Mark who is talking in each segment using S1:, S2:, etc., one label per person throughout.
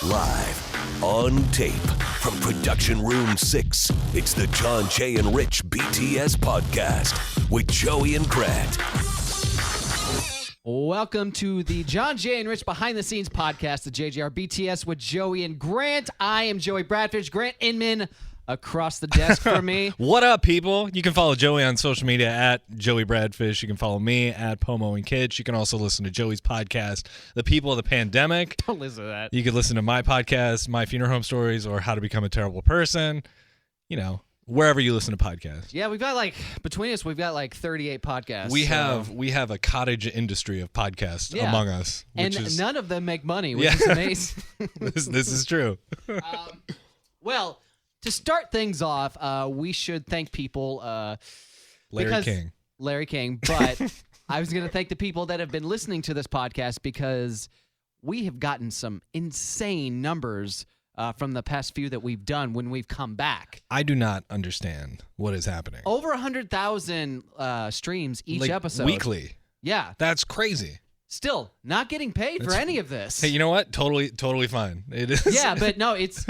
S1: Live, on tape, from Production Room 6, it's the John Jay and Rich BTS podcast with Joey and Grant.
S2: Welcome to the John Jay and Rich Behind the Scenes podcast, the JJR BTS with Joey and Grant. I am Joey Bradfish. Grant Inman across the desk for me.
S3: What up, people? You can follow Joey on social media at Joey Bradfish. You can follow me at Pomo and Kitch. You can also listen to Joey's podcast, The People of the Pandemic.
S2: Don't listen to that.
S3: You can listen to my podcast, My Funeral Home Stories, or How to Become a Terrible Person. You know, wherever you listen to podcasts.
S2: Yeah, between us, we've got 38 podcasts.
S3: We have a cottage industry of podcasts among us.
S2: And none of them make money, which is amazing.
S3: This is true.
S2: Well, to start things off, we should thank people. Larry King. But I was going to thank the people that have been listening to this podcast because we have gotten some insane numbers from the past few that we've done when we've come back.
S3: I do not understand what is happening.
S2: Over 100,000 streams each episode.
S3: Weekly.
S2: Yeah.
S3: That's crazy.
S2: Still, not getting paid for any of this.
S3: Hey, you know what? Totally fine. It is.
S2: Yeah, but no, it's...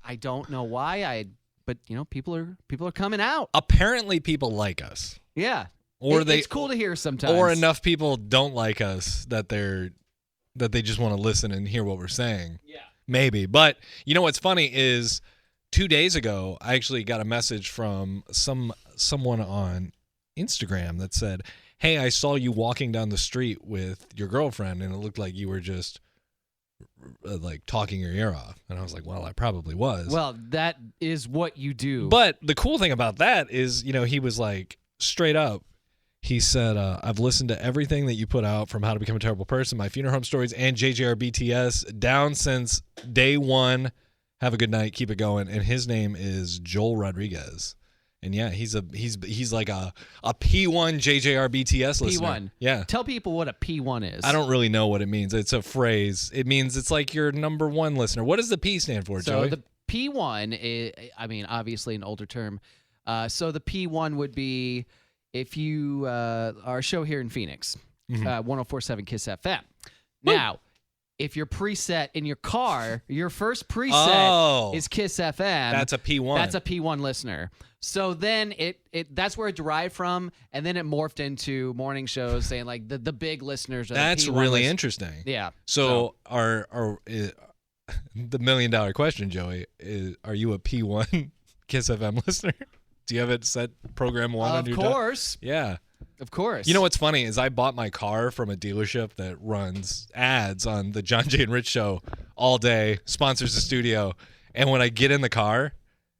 S2: I don't know why. But people are coming out.
S3: Apparently, people like us.
S2: Yeah,
S3: or
S2: it's cool to hear sometimes.
S3: Or enough people don't like us that they just want to listen and hear what we're saying.
S2: Yeah,
S3: maybe. But you know what's funny is 2 days ago, I actually got a message from someone on Instagram that said, "Hey, I saw you walking down the street with your girlfriend, and it looked like you were just." Talking your ear off. And I was like, well, I probably was.
S2: Well, that is what you do.
S3: But the cool thing about that is, he was like, straight up, he said, I've listened to everything that you put out from How to Become a Terrible Person, My Funeral Home Stories, and JJR BTS down since day one. Have a good night. Keep it going. And his name is Joel Rodriguez. And yeah, he's like a P1 JJR BTS listener.
S2: P1.
S3: Yeah.
S2: Tell people what a P1 is.
S3: I don't really know what it means. It's a phrase. It means it's like your number one listener. What does the P stand for, Joey?
S2: So the P1 is, obviously an older term. So the P1 would be if you are a show here in Phoenix, 104.7 KISS FM. Now, if your preset in your car, your first preset is KISS FM.
S3: That's a P1.
S2: That's a P1 listener. So then that's where it derived from, and then it morphed into morning shows saying the big listeners.
S3: That's really interesting.
S2: Yeah.
S3: So are the $1 million question, Joey, are you a P1 KISS FM listener? Do you have it set program 1 on your
S2: Of course.
S3: Yeah.
S2: Of course.
S3: You know what's funny is I bought my car from a dealership that runs ads on the John Jay and Rich show all day, sponsors the studio, and when I get in the car,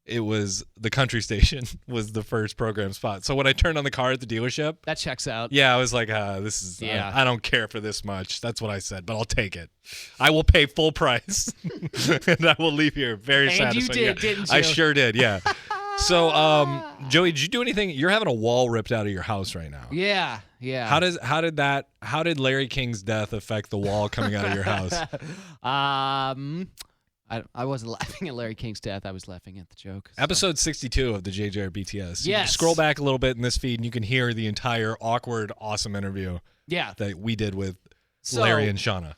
S3: it was the country station was the first program spot. So when I turned on the car at the dealership,
S2: that checks out.
S3: Yeah, I was like, this is I don't care for this much. That's what I said, but I'll take it. I will pay full price, and I will leave here very satisfied.
S2: And you did, didn't you?
S3: I sure did. Yeah. So, Joey, did you do anything? You're having a wall ripped out of your house right now.
S2: Yeah.
S3: How did Larry King's death affect the wall coming out of your house?
S2: I wasn't laughing at Larry King's death. I was laughing at the joke. So.
S3: Episode 62 of the JJR BTS.
S2: Yes.
S3: You can scroll back a little bit in this feed, and you can hear the entire awkward, awesome interview.
S2: Yeah.
S3: That we did with Larry and Shauna.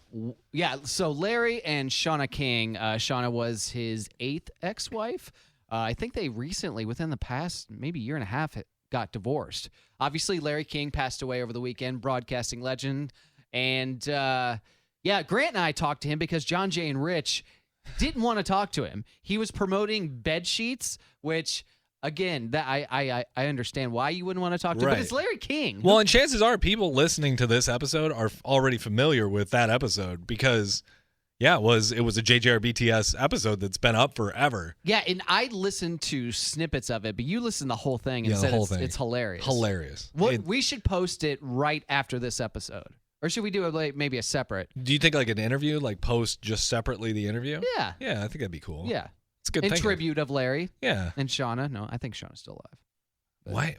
S2: Yeah. So Larry and Shauna King. Shauna was his 8th ex-wife. I think they recently, within the past maybe year and a half, got divorced. Obviously, Larry King passed away over the weekend, broadcasting legend. And, Grant and I talked to him because John Jay and Rich didn't want to talk to him. He was promoting bed sheets, which, again, that I understand why you wouldn't want to talk to him, but it's Larry King.
S3: Well, and chances are people listening to this episode are already familiar with that episode because... Yeah, it was a JJR BTS episode that's been up forever.
S2: Yeah, and I listened to snippets of it, but you listened to the whole thing and said it's hilarious.
S3: Hilarious.
S2: We should post it right after this episode. Or should we do maybe a separate?
S3: Do you think an interview, post just separately the interview?
S2: Yeah.
S3: Yeah, I think that'd be cool.
S2: Yeah.
S3: It's a good
S2: In
S3: thinking.
S2: tribute of Larry.
S3: Yeah.
S2: And Shauna. No, I think Shauna's still alive.
S3: Why?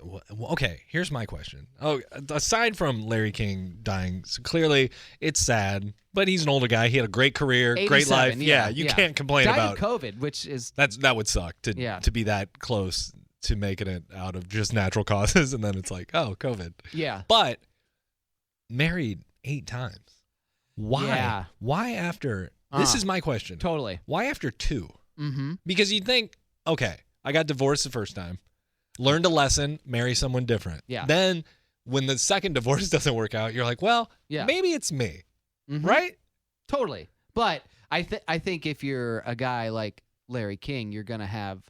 S3: Okay, here's my question. Oh, aside from Larry King dying, so clearly it's sad, but he's an older guy. He had a great career, great life. Yeah, you can't complain about
S2: COVID, which is
S3: that would suck to be that close to making it out of just natural causes, and then it's like, oh, COVID.
S2: Yeah.
S3: But married 8 times. Why?
S2: Yeah.
S3: Why after This is my question.
S2: Totally.
S3: Why after 2?
S2: Mm-hmm.
S3: Because you'd think, okay, I got divorced the first time, learned a lesson, marry someone different.
S2: Yeah.
S3: Then when the second divorce doesn't work out, you're like, well, maybe it's me, right?
S2: Totally. But I think if you're a guy like Larry King, you're going to have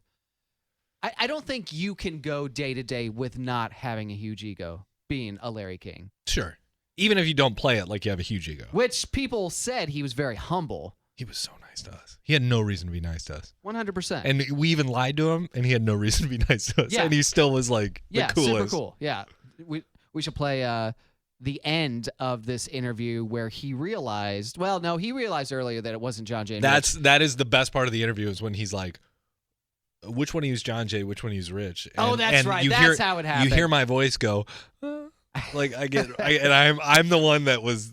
S2: I don't think you can go day to day with not having a huge ego being a Larry King.
S3: Sure. Even if you don't play it like you have a huge ego.
S2: Which people said he was very humble.
S3: He was so nice to us. He had no reason to be nice to us.
S2: 100%.
S3: And we even lied to him, and he had no reason to be nice to us.
S2: Yeah.
S3: And he still was like the coolest.
S2: Super cool. Yeah. We should play the end of this interview where he realized, he realized earlier that it wasn't John Jay.
S3: That is the best part of the interview is when he's like, which one of you is John Jay, which one of you is Rich? And,
S2: that's right. That's how it happened.
S3: You hear my voice go, like I'm the one that was,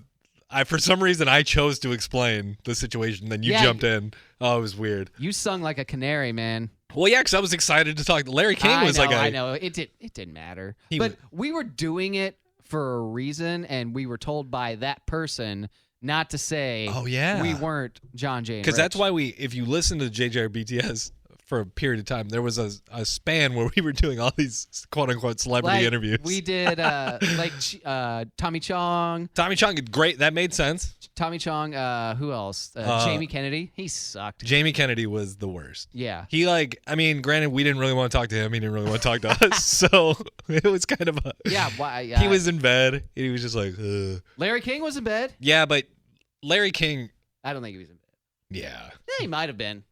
S3: for some reason I chose to explain the situation. Then you jumped in. Oh, it was weird.
S2: You sung like a canary, man.
S3: Well, yeah, because I was excited to talk. Larry King
S2: I know. It didn't matter. But we were doing it for a reason, and we were told by that person not to say, we weren't John Jay.
S3: Because that's why if you listen to JJR BTS for a period of time, there was a span where we were doing all these quote unquote celebrity interviews.
S2: We did Tommy Chong.
S3: Tommy Chong, great. That made sense.
S2: Tommy Chong. Who else? Jamie Kennedy. He sucked.
S3: Jamie Kennedy was the worst.
S2: Yeah.
S3: He granted, we didn't really want to talk to him. He didn't really want to talk to us. So it was kind of he was in bed. And he was just like, ugh.
S2: Larry King was in bed.
S3: Yeah, but Larry King.
S2: I don't think he was in bed.
S3: Yeah.
S2: He might have been.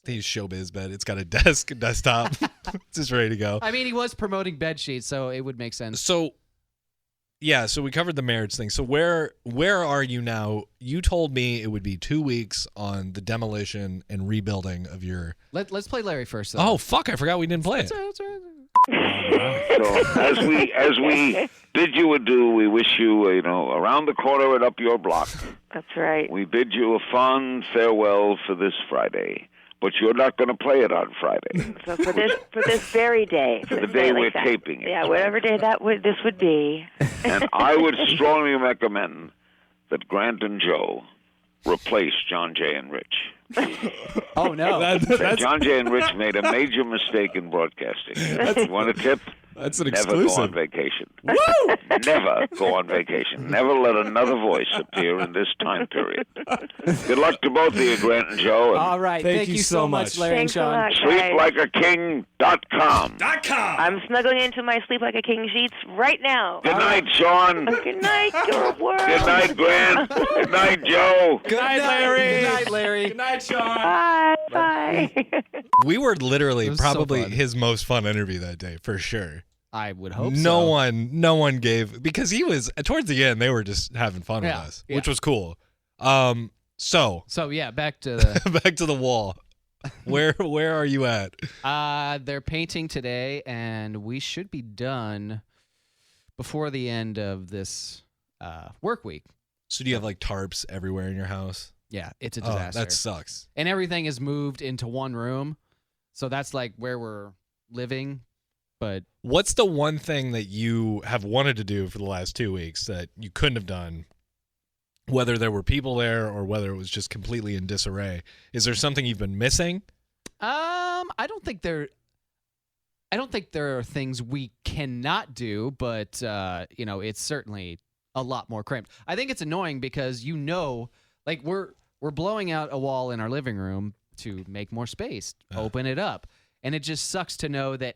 S3: He's showbiz bed. It's got a desk, a desktop. It's just ready to go.
S2: I mean, he was promoting bed sheets, so it would make sense.
S3: So, so we covered the marriage thing. So where are you now? You told me it would be 2 weeks on the demolition and rebuilding of your.
S2: Let's play Larry first, though.
S3: Oh fuck! I forgot we didn't play it.
S4: So as we bid you adieu, we wish you around the corner and up your block.
S5: That's right.
S4: We bid you a fond farewell for this Friday. But you're not going to play it on Friday.
S5: So for this very day,
S4: for the day we're taping it.
S5: Yeah, whatever day this would be.
S4: And I would strongly recommend that Grant and Joe replace John Jay and Rich.
S2: Oh no,
S4: John Jay and Rich made a major mistake in broadcasting. You want a tip?
S3: That's an
S4: Never
S3: exclusive.
S4: go on vacation. Woo! Never go on vacation. Never let another voice appear in this time period. Good luck to both of you, Grant and Joe. And
S2: all right. Thank you so much, Larry and Sean.
S4: SleepLikeAKing.com.
S5: I'm snuggling into my Sleep Like a King sheets right now.
S4: Good night, Sean.
S5: Good night, your world.
S4: Good night, Grant. Good night, Joe.
S2: Good night, Larry. Good night, Larry. Good night, Sean.
S5: Bye.
S3: We were literally probably
S2: so
S3: his most fun interview that day, for sure.
S2: I would hope
S3: no one gave, because he was towards the end. They were just having fun with us, which was cool. So
S2: yeah, back to the
S3: back to the wall. Where are you at?
S2: They're painting today, and we should be done before the end of this work week.
S3: So do you have like tarps everywhere in your house?
S2: Yeah, it's a disaster.
S3: That sucks.
S2: And everything is moved into one room, so that's like where we're living. But
S3: what's the one thing that you have wanted to do for the last 2 weeks that you couldn't have done, whether there were people there or whether it was just completely in disarray? Is there something you've been missing?
S2: I don't think there are things we cannot do, but it's certainly a lot more cramped. I think it's annoying because like we're blowing out a wall in our living room to make more space, open it up, and it just sucks to know that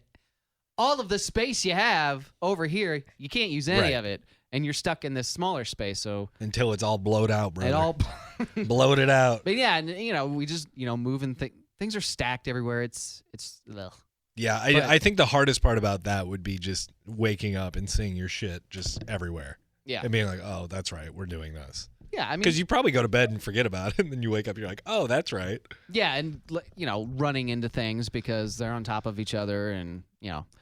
S2: all of the space you have over here, you can't use any of it, and you're stuck in this smaller space. So
S3: until it's all blowed out, brother.
S2: It all
S3: blowed it out.
S2: But yeah, and we just moving things are stacked everywhere. It's ugh.
S3: Yeah, I think the hardest part about that would be just waking up and seeing your shit just everywhere.
S2: Yeah,
S3: and being like, oh, that's right, we're doing this.
S2: Yeah, I mean,
S3: because you probably go to bed and forget about it, and then you wake up, you're like, oh, that's right.
S2: Yeah, and running into things because they're on top of each other, and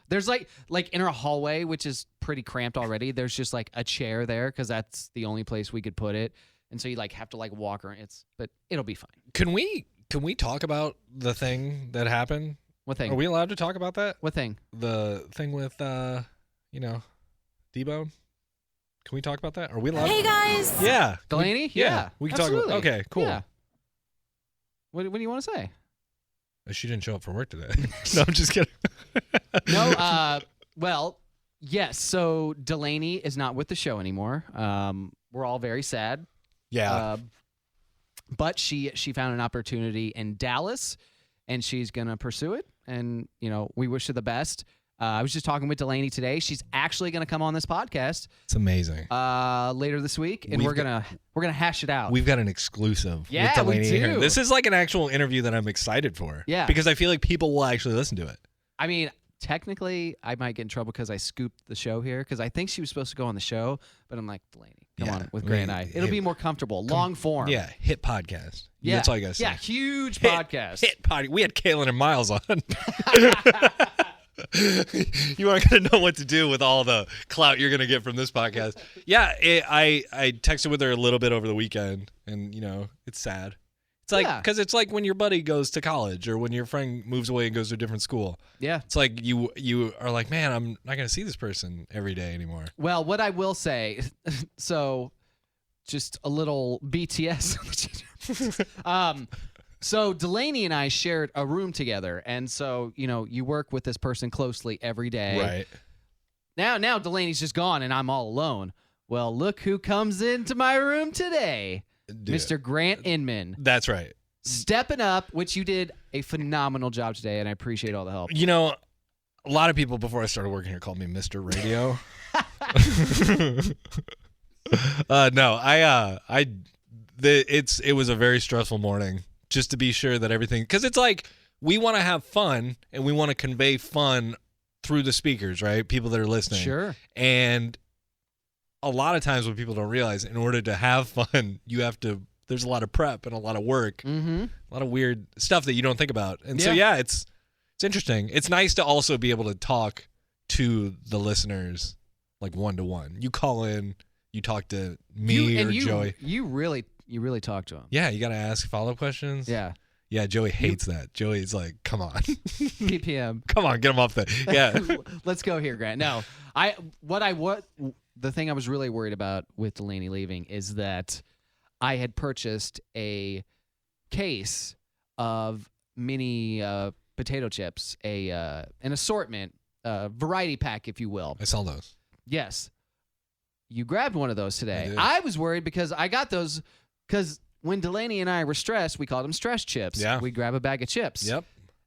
S2: there's like in our hallway, which is pretty cramped already. There's just like a chair there because that's the only place we could put it, and so you have to walk around. But it'll be fine.
S3: Can we talk about the thing that happened?
S2: What thing?
S3: Are we allowed to talk about that?
S2: What thing?
S3: The thing with D-Bone. Can we talk about that? Are we allowed?
S6: Hey guys.
S3: Yeah.
S2: Delaney?
S3: Yeah. We can talk about. Okay, cool.
S2: Yeah. What do you want to say?
S3: She didn't show up for work today. No, I'm just kidding.
S2: No, well, yes. So Delaney is not with the show anymore. We're all very sad.
S3: Yeah.
S2: But she found an opportunity in Dallas, and she's gonna pursue it. And we wish her the best. I was just talking with Delaney today. She's actually gonna come on this podcast.
S3: It's amazing.
S2: Later this week, and we're gonna hash it out.
S3: We've got an exclusive
S2: Yeah,
S3: with Delaney
S2: we do.
S3: here. This is like an actual interview that I'm excited for.
S2: Yeah.
S3: Because I feel like people will actually listen to it.
S2: I mean, technically, I might get in trouble because I scooped the show here because I think she was supposed to go on the show, but I'm like, Delaney, come on with Grant and I. It'll be more comfortable, long form.
S3: Yeah, hit podcast.
S2: Yeah,
S3: that's all I gotta say.
S2: Yeah, huge podcast.
S3: Hit podcast. We had Kaylin and Miles on. You aren't gonna know what to do with all the clout you're gonna get from this podcast. Yeah, I texted with her a little bit over the weekend, and it's sad. It's like because it's like when your buddy goes to college or when your friend moves away and goes to a different school. Yeah, it's like you are like, man, I'm not gonna see this person every day anymore.
S2: Well, what I will say, so just a little BTS. So Delaney and I shared a room together, and so you work with this person closely every day.
S3: Right.
S2: Now Delaney's just gone, and I'm all alone. Well, look who comes into my room today, Mr. Grant Inman.
S3: That's right.
S2: Stepping up, which you did a phenomenal job today, and I appreciate all the help.
S3: A lot of people before I started working here called me Mr. Radio. It was a very stressful morning. Just to be sure that everything, because it's like we want to have fun and we want to convey fun through the speakers, right? People that are listening.
S2: Sure.
S3: And a lot of times what people don't realize, in order to have fun, there's a lot of prep and a lot of work, a lot of weird stuff that you don't think about. And so, it's interesting. It's nice to also be able to talk to the listeners like one-to-one. You call in, you talk to me or Joey.
S2: You really talk to him.
S3: Yeah, you got to ask follow-up questions.
S2: Yeah.
S3: Yeah, Joey hates that. Joey's like, come on.
S2: PPM.
S3: Come on, get him off the. Yeah.
S2: Let's go here, Grant. No, the thing I was really worried about with Delaney leaving is that I had purchased a case of mini potato chips, an assortment, variety pack, if you will.
S3: I saw those.
S2: Yes. You grabbed one of those today.
S3: I did.
S2: I was worried because I got those because when Delaney and I were stressed, we called them stress chips.
S3: Yeah.
S2: We grab a bag of chips.
S3: Yep.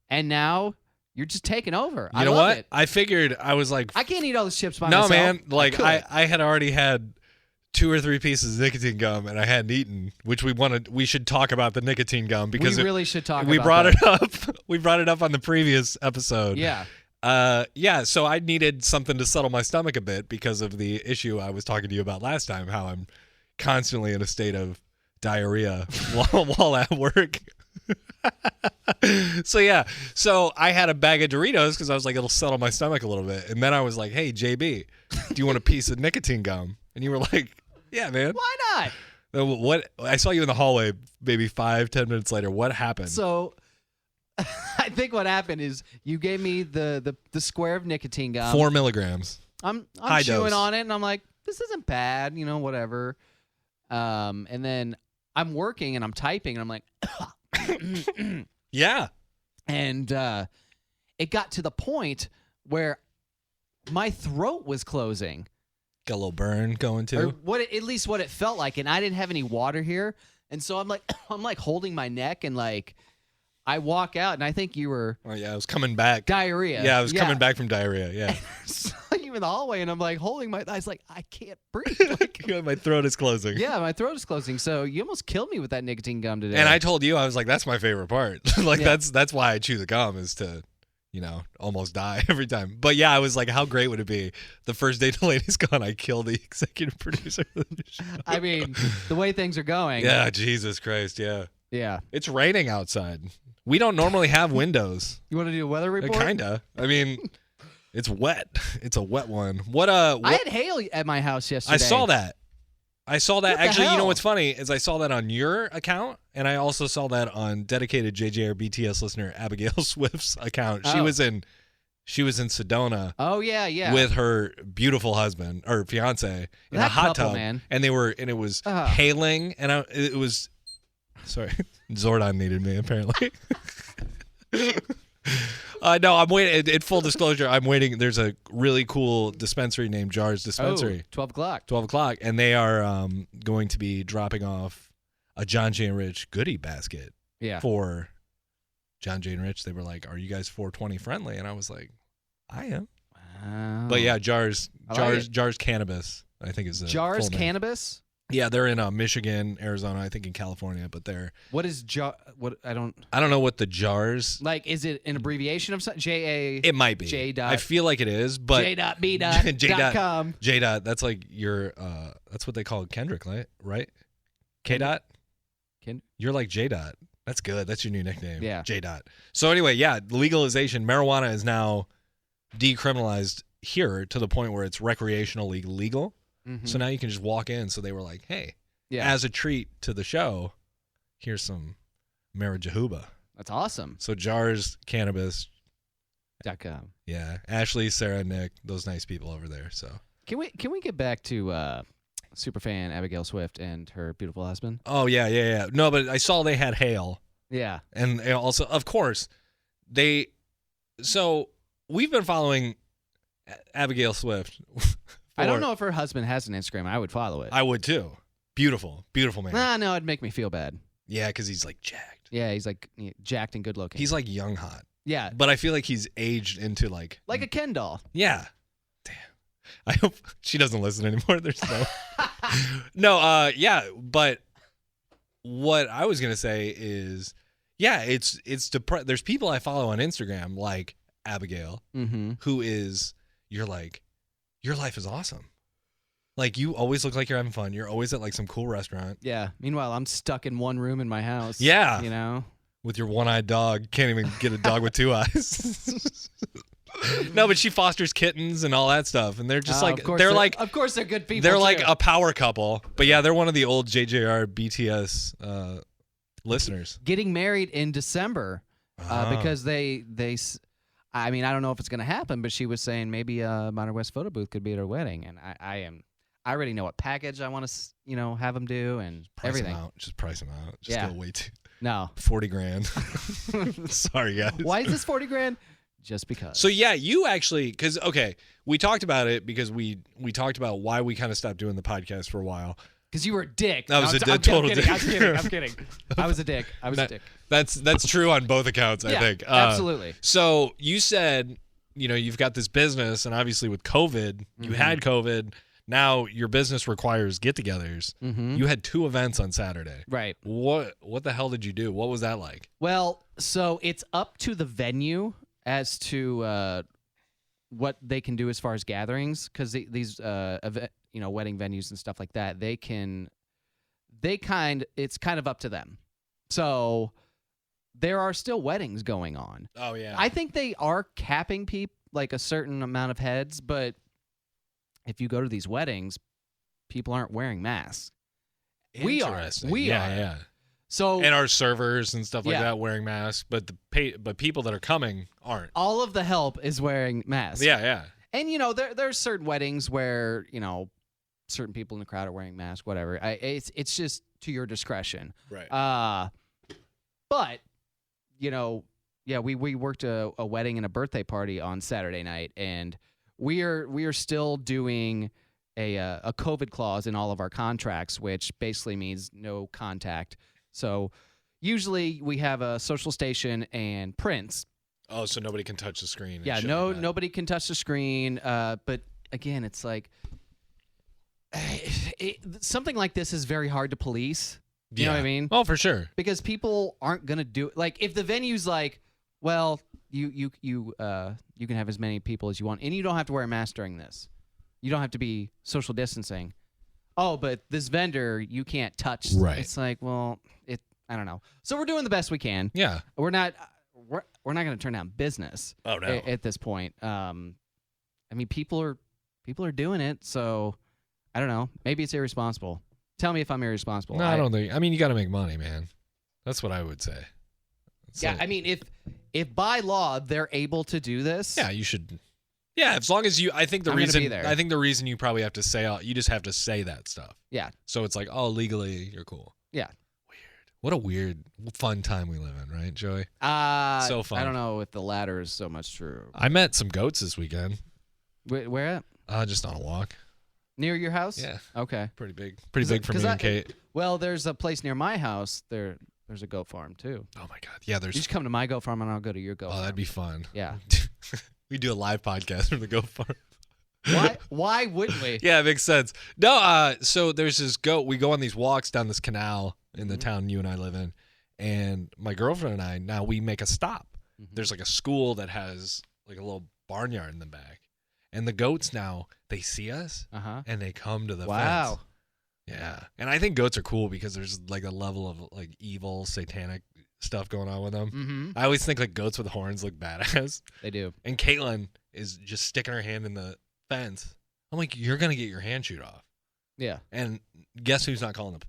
S2: And now you're just taking over.
S3: You know what? I figured I was like,
S2: I can't eat all those chips by myself.
S3: No, man. Like I had already had 2 or 3 pieces of nicotine gum and I hadn't eaten, which we should talk about the nicotine gum because
S2: we really should talk
S3: we
S2: about
S3: brought
S2: that.
S3: it up. We brought it up on the previous episode.
S2: Yeah.
S3: So I needed something to settle my stomach a bit because of the issue I was talking to you about last time, how I'm constantly in a state of diarrhea while at work. So I had a bag of Doritos because I was like, it'll settle my stomach a little bit. And then I was like, hey, JB, do you want a piece of nicotine gum? And you were like, yeah, man.
S2: Why not?
S3: What? I saw you in the hallway maybe 5-10 minutes later. What happened?
S2: So I think what happened is you gave me the square of nicotine gum.
S3: 4 milligrams.
S2: I'm
S3: High
S2: chewing
S3: dose.
S2: on it, and I'm like, this isn't bad, whatever. And then I'm working and I'm typing, and I'm like,
S3: Yeah.
S2: And it got to the point where my throat was closing.
S3: Got a little burn going too.
S2: Or at least what it felt like, and I didn't have any water here, and so I'm like holding my neck, and like I walk out, and I think you were.
S3: Oh yeah, I was coming back.
S2: Diarrhea.
S3: Yeah, I was coming back from diarrhea. Yeah.
S2: So you in the hallway, and I'm like holding my eyes, like I can't breathe. Like,
S3: My throat is closing.
S2: yeah, my throat is closing. So you almost killed me with that nicotine gum today.
S3: And I told you, I was like, that's my favorite part. Like
S2: Yeah.
S3: that's why I chew the gum is to, almost die every time. But yeah, I was like, how great would it be? The first day Delaney's gone, I kill the executive producer of the show.
S2: I mean, the way things are going.
S3: Yeah, Jesus Christ, yeah.
S2: Yeah.
S3: It's raining outside. We don't normally have windows.
S2: You want to do a weather report?
S3: Kinda. I mean, it's wet. It's a wet one.
S2: I had hail at my house yesterday.
S3: I saw that.
S2: What the
S3: Actually, you know
S2: hell?
S3: what's funny is I saw that on your account, and I also saw that on dedicated JJR BTS listener Abigail Swift's account. She
S2: Oh.
S3: was in Sedona
S2: Oh yeah.
S3: with her beautiful husband or fiance in
S2: That
S3: a hot
S2: couple,
S3: tub,
S2: man.
S3: and it was
S2: Ugh.
S3: hailing, and it was Sorry, Zordon needed me apparently. No, I'm waiting. In full disclosure, I'm waiting. There's a really cool dispensary named Jars Dispensary.
S2: 12 o'clock.
S3: 12 o'clock, and they are going to be dropping off a John J. and Rich goodie basket for John J. and Rich. They were like, "Are you guys 420 friendly?" And I was like, "I am."
S2: Wow.
S3: But yeah, Jars Cannabis, I think is the
S2: Jars
S3: full name.
S2: Cannabis?
S3: Yeah, they're in Michigan, Arizona, I think in California, but they're
S2: What is what I don't
S3: know what the Jars.
S2: like. Is it an abbreviation of something? J-A?
S3: It might be.
S2: J dot.
S3: I feel like it is, but
S2: J.B. .com.
S3: J dot. That's like your. That's what they call Kendrick, right? K dot. You're like J dot. That's good. That's your new nickname.
S2: Yeah.
S3: J dot. So anyway, yeah, legalization. Marijuana is now decriminalized here to the point where it's recreational legal.
S2: Mm-hmm.
S3: So now you can just walk in. So they were like, hey, as a treat to the show, here's some marijuana.
S2: That's awesome.
S3: So Jars Cannabis.
S2: .com.
S3: Yeah. Ashley, Sarah, Nick, those nice people over there. So
S2: Can we get back to superfan Abigail Swift and her beautiful husband?
S3: Oh, yeah. No, but I saw they had hail.
S2: Yeah.
S3: And also, of course, so we've been following Abigail Swift.
S2: I don't know if her husband has an Instagram. I would follow it.
S3: I would too. Beautiful man.
S2: No, it'd make me feel bad.
S3: Yeah, because he's like jacked.
S2: Yeah, he's like jacked and good looking.
S3: He's like young hot.
S2: Yeah.
S3: But I feel like he's aged into like
S2: a Ken doll.
S3: Yeah. Damn. I hope she doesn't listen anymore. There's no. Yeah, but what I was gonna say is, yeah, it's there's people I follow on Instagram like Abigail, who is, you're like, your life is awesome. Like, you always look like you're having fun. You're always at like some cool restaurant.
S2: Yeah. Meanwhile, I'm stuck in one room in my house.
S3: Yeah.
S2: You know?
S3: With your one-eyed dog. Can't even get a dog with two eyes. No, but she fosters kittens and all that stuff. And they're just
S2: of course they're good people.
S3: They're like a power couple. But yeah, they're one of the old JJR BTS listeners.
S2: Getting married in December because they I mean, I don't know if it's going to happen, but she was saying maybe Modern West Photo Booth could be at her wedding, and I already know what package I want to have them do and everything.
S3: Just price them out. Just go way too.
S2: No.
S3: 40 grand. Sorry, guys.
S2: Why is this 40 grand? Just because.
S3: So yeah, you actually, because we talked about it because we talked about why we kind of stopped doing the podcast for a while.
S2: Because you were a dick.
S3: I was a total dick.
S2: I'm kidding. I was a dick. A dick.
S3: That's true on both accounts, I think.
S2: Absolutely.
S3: So you said, you've got this business, and obviously with COVID, you had COVID. Now your business requires get-togethers. Mm-hmm. You had 2 events on Saturday.
S2: Right.
S3: What the hell did you do? What was that like?
S2: Well, so it's up to the venue as to what they can do as far as gatherings, because these wedding venues and stuff like that, it's kind of up to them. So there are still weddings going on.
S3: Oh yeah.
S2: I think they are capping like a certain amount of heads, but if you go to these weddings, people aren't wearing masks. We are.
S3: Yeah.
S2: So
S3: and our servers and stuff like that wearing masks, but but people that are coming aren't.
S2: All of the help is wearing masks.
S3: Yeah.
S2: And there's certain weddings where certain people in the crowd are wearing masks, whatever. It's just to your discretion.
S3: Right.
S2: But we worked a wedding and a birthday party on Saturday night, and we are still doing a COVID clause in all of our contracts, which basically means no contact. So usually we have a social station and prints.
S3: Oh, so nobody can touch the screen.
S2: Yeah, nobody can touch the screen. But again, it's like something like this is very hard to police. You know what I mean?
S3: Oh, for sure.
S2: Because people aren't gonna do it. Like, if the venue's like, well, you can have as many people as you want, and you don't have to wear a mask during this. You don't have to be social distancing. Oh, but this vendor you can't touch.
S3: Right.
S2: It's like, well, I don't know. So we're doing the best we can.
S3: Yeah.
S2: We're not gonna turn down business.
S3: Oh no.
S2: At this point, I mean, people are doing it. So I don't know. Maybe it's irresponsible. Tell me if I'm irresponsible.
S3: No, I don't think. I mean, you got to make money, man. That's what I would say.
S2: I mean, if by law they're able to do this,
S3: yeah, you should. Yeah, as long as you. I think the reason you probably have to say, you just have to say that stuff.
S2: Yeah.
S3: So it's like, oh, legally you're cool.
S2: Yeah.
S3: What a weird, fun time we live in, right, Joey? So fun.
S2: I don't know if the latter is so much true.
S3: I met some goats this weekend.
S2: Where at?
S3: Just on a walk.
S2: Near your house?
S3: Yeah.
S2: Okay.
S3: Pretty big for me and Kate.
S2: Well, there's a place near my house. There's a goat farm too.
S3: Oh my God. Yeah,
S2: You just come to my goat farm and I'll go to your goat farm.
S3: Oh, that'd be fun.
S2: Yeah.
S3: We do a live podcast from the goat farm.
S2: Why wouldn't we?
S3: Yeah, it makes sense. No, so there's this goat. We go on these walks down this canal in the town you and I live in, and my girlfriend and I, now we make a stop. There's like a school that has like a little barnyard in the back, and the goats now, they see us and they come to the fence. Yeah, and I think goats are cool because there's like a level of like evil, satanic stuff going on with them.
S2: Mm-hmm.
S3: I always think like goats with horns look badass.
S2: They do.
S3: And Caitlin is just sticking her hand in the fence. I'm like, you're gonna get your hand chewed off.
S2: Yeah.
S3: And guess who's not calling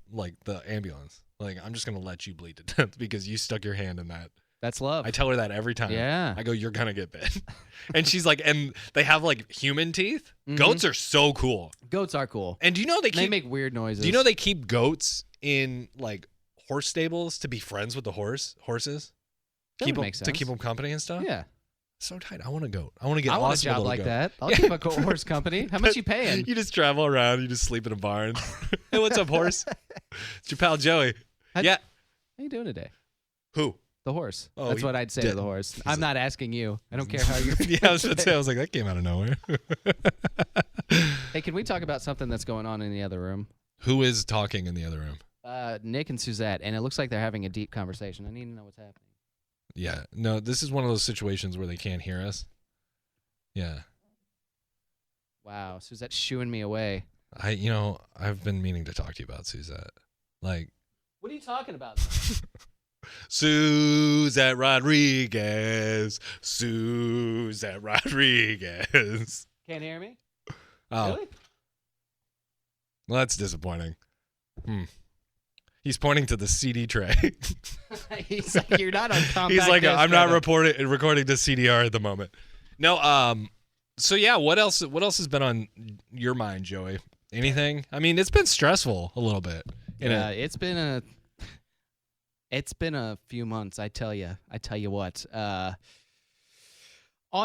S3: the ambulance? Like, I'm just gonna let you bleed to death because you stuck your hand in that.
S2: That's love.
S3: I tell her that every time.
S2: Yeah.
S3: I go, you're gonna get bit. And she's like, and they have like human teeth. Goats are so cool.
S2: Goats are cool.
S3: And do you know
S2: they make weird noises?
S3: Do you know they keep goats in like horse stables to be friends with the horses?
S2: That would make sense.
S3: To keep them company and stuff?
S2: Yeah.
S3: So tight. I want a goat. I want to get
S2: I want a
S3: awesome
S2: job
S3: little
S2: like
S3: goat.
S2: that. I'll keep a horse company. How much you paying?
S3: You just travel around. You just sleep in a barn. Hey, what's up, horse? It's your pal Joey.
S2: How
S3: Yeah.
S2: you doing today?
S3: Who?
S2: The horse.
S3: Oh,
S2: That's
S3: he
S2: what I'd say
S3: did.
S2: to the horse. I'm not asking you. I don't care how you're
S3: Yeah, I was about to say. I was like, that came out of nowhere.
S2: Hey, can we talk about something that's going on in the other room?
S3: Who is talking in the other room?
S2: Nick and Suzette, and it looks like they're having a deep conversation. I need to know what's happening.
S3: Yeah. No, this is one of those situations where they can't hear us. Yeah.
S2: Wow, Suzette's shooing me away.
S3: I've been meaning to talk to you about Suzette. Like,
S2: what are you talking about?
S3: Suzette Rodriguez. Suzette Rodriguez.
S2: Can't hear me?
S3: Oh,
S2: Really?
S3: well, that's disappointing. He's pointing to the CD tray.
S2: He's like, you're not on compact
S3: He's like,
S2: disc
S3: I'm not
S2: right now."
S3: recording to CDR at the moment. No, so yeah, what else has been on your mind, Joey? Anything? I mean, it's been stressful a little bit.
S2: Yeah, it's been a few months, I tell you what. On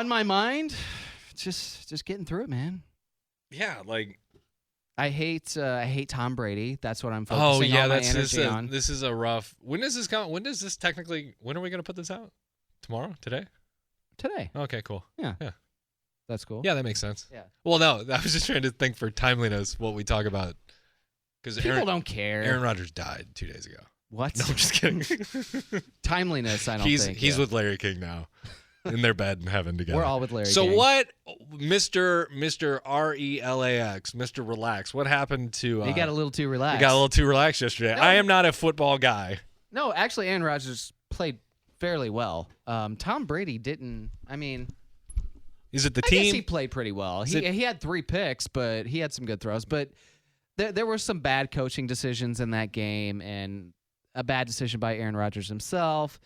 S2: my mind, just getting through it, man.
S3: Yeah, like,
S2: I hate Tom Brady. That's what I'm focusing all my energy on.
S3: This is a rough. When does this count? When does this technically? When are we going to put this out? Tomorrow? Today?
S2: Today.
S3: Okay, cool.
S2: Yeah.
S3: Yeah.
S2: That's cool.
S3: Yeah, that makes sense.
S2: Yeah.
S3: Well, no, I was just trying to think for timeliness what we talk about. Because
S2: People don't care.
S3: Aaron Rodgers died 2 days ago.
S2: What?
S3: No, I'm just kidding.
S2: Timeliness, I don't think.
S3: He's
S2: yeah.
S3: with Larry King now, in their bed in heaven together.
S2: We're all with Larry
S3: So
S2: King.
S3: what, Mr. RELAX, Mr. Relax? What happened to?
S2: He got a little too relaxed.
S3: He got a little too relaxed yesterday.
S2: No.
S3: I am not a football guy.
S2: No, actually, Aaron Rodgers played fairly well. Tom Brady didn't. I mean,
S3: Is it the
S2: I guess he
S3: team?
S2: played pretty well. He had 3 picks, but he had some good throws. But there were some bad coaching decisions in that game, and a bad decision by Aaron Rodgers himself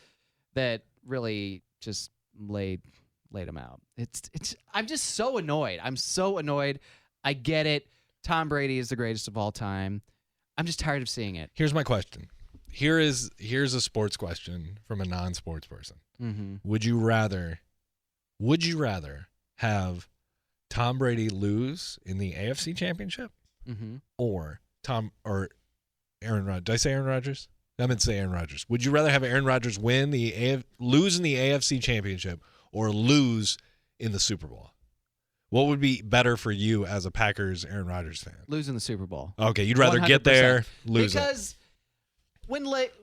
S2: that really just laid him out. It's. I'm just so annoyed. I'm so annoyed. I get it. Tom Brady is the greatest of all time. I'm just tired of seeing it.
S3: Here's my question. Here's a sports question from a non-sports person.
S2: Mm-hmm.
S3: Would you rather have Tom Brady lose in the AFC Championship
S2: Mm-hmm.
S3: or Aaron Rodgers? Did I say Aaron Rodgers? I meant to say Aaron Rodgers. Would you rather have Aaron Rodgers lose in the AFC Championship or lose in the Super Bowl? What would be better for you as a Packers Aaron Rodgers fan?
S2: Losing the Super Bowl.
S3: Okay, you'd rather get there,
S2: 100%.
S3: lose it.
S2: Because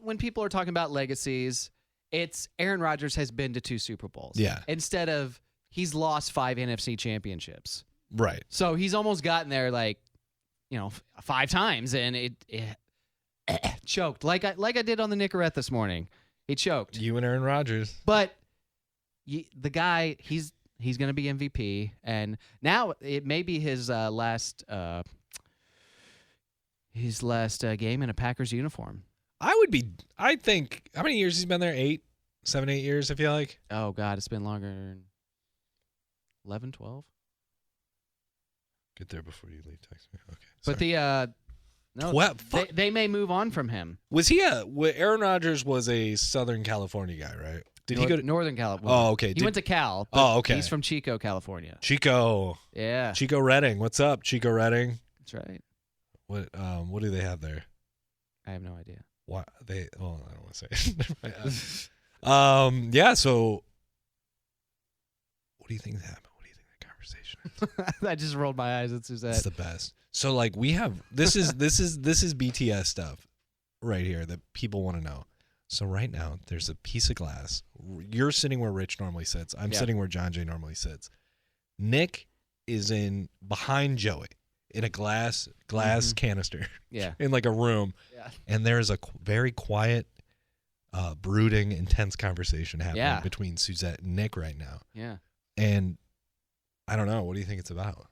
S2: when people are talking about legacies, it's Aaron Rodgers has been to 2 Super Bowls.
S3: Yeah.
S2: Instead of he's lost 5 NFC championships.
S3: Right.
S2: So he's almost gotten there 5 times, and it choked like I did on the Nicorette this morning. He choked.
S3: You and Aaron Rodgers.
S2: But the guy, he's going to be MVP, and now it may be his last game in a Packers uniform.
S3: I think, how many years he's been there? 7, 8 years, I feel like.
S2: Oh, God, it's been longer than 11, 12.
S3: Get there before you leave. Text me. Okay.
S2: But
S3: sorry.
S2: No,
S3: 12.
S2: they may move on from him.
S3: Was he Aaron Rodgers was a Southern California guy, right? Did he go to
S2: Northern California?
S3: Oh, okay.
S2: He went to Cal. But
S3: okay.
S2: He's from Chico, California.
S3: Chico?
S2: Yeah,
S3: Chico Redding. What's up, Chico Redding?
S2: that's right.
S3: What do they have there?
S2: I have no idea.
S3: What they? Oh, I don't want to say it. Yeah. So, what do you think happened? What do you think that conversation is?
S2: I just rolled my eyes at Suzette.
S3: It's the best. So, like, we have this is BTS stuff right here that people want to know. So right now, there's a piece of glass. You're sitting where Rich normally sits. I'm sitting where John Jay normally sits. Nick is behind Joey in a glass canister.
S2: Yeah.
S3: In like a room.
S2: Yeah.
S3: And there's a very quiet, brooding, intense conversation happening between Suzette and Nick right now.
S2: Yeah.
S3: And I don't know. What do you think it's about?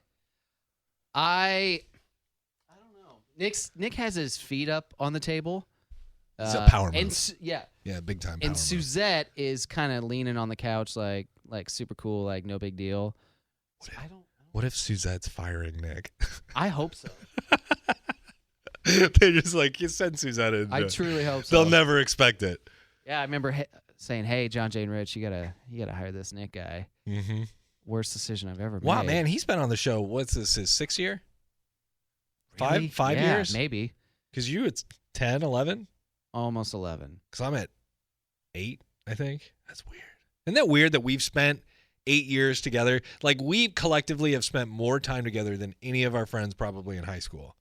S2: I don't know. Nick has his feet up on the table.
S3: It's a power move.
S2: And yeah,
S3: big time power
S2: and
S3: move.
S2: Suzette is kind of leaning on the couch, like super cool, like no big deal. So
S3: What if Suzette's firing Nick?
S2: I hope so.
S3: They're just like, you send Suzette in.
S2: I truly hope so.
S3: They'll never expect it.
S2: Yeah, I remember saying, "Hey, John, Jay, and Rich, you gotta hire this Nick guy."
S3: Mm-hmm.
S2: Worst decision I've ever made.
S3: Wow, man, he's been on the show. What's this? His 6th year?
S2: Really?
S3: Five
S2: Yeah,
S3: years?
S2: maybe.
S3: Because it's 10, 11?
S2: Almost 11.
S3: Because I'm at 8, I think. That's weird. Isn't that weird that we've spent 8 years together? Like, we collectively have spent more time together than any of our friends probably in high school